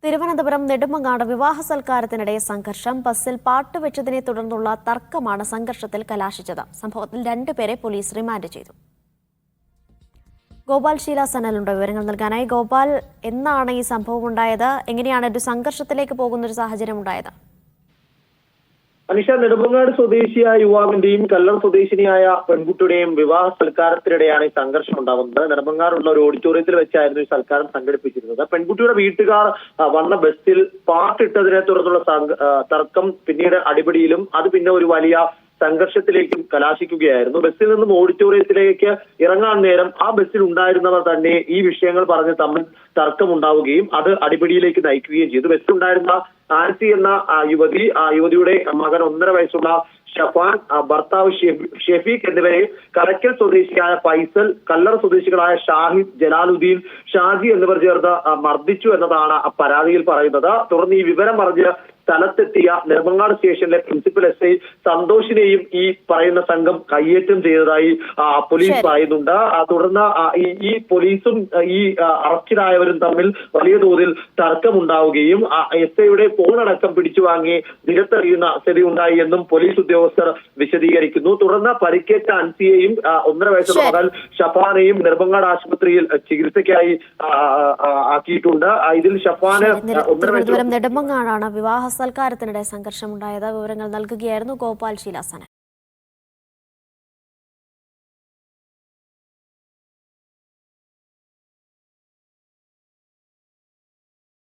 തിരുവനന്തപുരം നെടുമങ്ങാട് വിവാഹ സൽക്കാരത്തിനിടെ സംഘർഷം. ബസ്സിൽ പാട്ടുവെച്ചതിനെ തുടർന്നുള്ള തർക്കമാണ് സംഘർഷത്തിൽ കലാശിച്ചത്. സംഭവത്തിൽ 2 പേരെ പോലീസ് റിമാൻഡ് ചെയ്തു. ഗോപാൽ ശീലാസനലുണ്ട് വിവരങ്ങൾ നൽകാനായി. ഗോപാൽ, എന്നാണ് ഈ സംഭവം ഉണ്ടായത്? എങ്ങനെയാണ് ഒരു സംഘർഷത്തിലേക്ക് പോകുന്ന ഒരു സാഹചര്യം ഉണ്ടായത്? അനിഷ, നെടുമങ്ങാട് സ്വദേശിയായ യുവാവിന്റെയും കല്ലർ സ്വദേശിനിയായ പെൺകുട്ടിയുടെയും വിവാഹ സൽക്കാരത്തിനിടെയാണ് ഈ സംഘർഷം ഉണ്ടാകുന്നത്. നെടുമങ്ങാടുള്ള ഒരു ഓഡിറ്റോറിയത്തിൽ വെച്ചായിരുന്നു ഈ സൽക്കാരം സംഘടിപ്പിച്ചിരുന്നത്. പെൺകുട്ടിയുടെ വീട്ടുകാർ വന്ന ബസ്സിൽ പാട്ടിട്ടതിനെ തുടർന്നുള്ള തർക്കം പിന്നീട് അടിപിടിയിലും അത് പിന്നെ ഒരു വലിയ സംഘർഷത്തിലേക്കും കലാശിക്കുകയായിരുന്നു. ബസ്സിൽ നിന്നും ഓഡിറ്റോറിയത്തിലേക്ക് ഇറങ്ങാൻ നേരം ആ ബസ്സിൽ ഉണ്ടായിരുന്നവർ തന്നെ ഈ വിഷയങ്ങൾ പറഞ്ഞ് തമ്മിൽ തർക്കമുണ്ടാവുകയും അത് അടിപിടിയിലേക്ക് നയിക്കുകയും ചെയ്തു. ബസ്സിലുണ്ടായിരുന്ന ആൻസി എന്ന യുവതിയുടെ മകൻ 1.5 വയസ്സുള്ള ഷഫാൻ, ഭർത്താവ് ഷെഫീഖ് എന്നിവരെ കലക്കൽ സ്വദേശിയായ ഫൈസൽ, കല്ലറ സ്വദേശികളായ ഷാഹിദ്, ജലാലുദ്ദീൻ, ഷാജി എന്നിവർ ചേർന്ന് മർദ്ദിച്ചു എന്നതാണ് പരാതിയിൽ പറയുന്നത്. തുടർന്ന് ഈ വിവരം അറിഞ്ഞ് സ്ഥലത്തെത്തിയ നെടുമങ്ങാട് സ്റ്റേഷനിലെ പ്രിൻസിപ്പൽ SI സന്തോഷിനെയും ഈ പറയുന്ന സംഘം കയ്യേറ്റം ചെയ്തതായി പോലീസ് പറയുന്നുണ്ട്. തുടർന്ന് ഈ പോലീസും ഈ അറസ്റ്റിലായവരും തമ്മിൽ വലിയ തോതിൽ തർക്കമുണ്ടാവുകയും SIയുടെ ഫോൺ അടക്കം പിടിച്ചു വാങ്ങി നിരത്തെറിയുന്ന സ്ഥിതി ഉണ്ടായി എന്നും പോലീസ് ഉദ്യോഗസ്ഥർ വിശദീകരിക്കുന്നു. തുടർന്ന് പരിക്കേറ്റ അൻസിയെയും 1.5 വയസ്സുള്ള മകൾ ഷഫാനെയും നെടുമങ്ങാട് ആശുപത്രിയിൽ ചികിത്സയ്ക്കായി ആക്കിയിട്ടുണ്ട്. ഇതിൽ ഷഫാന് 1.5 വയസ്സുള്ള നെടുമങ്ങാടാണ് വിവാഹ സൽക്കാരത്തിനിടെ സംഘർഷമുണ്ടായത്. വിവരങ്ങൾ നൽകുകയായിരുന്നു ഗോപാൽ ശീലാസനൻ.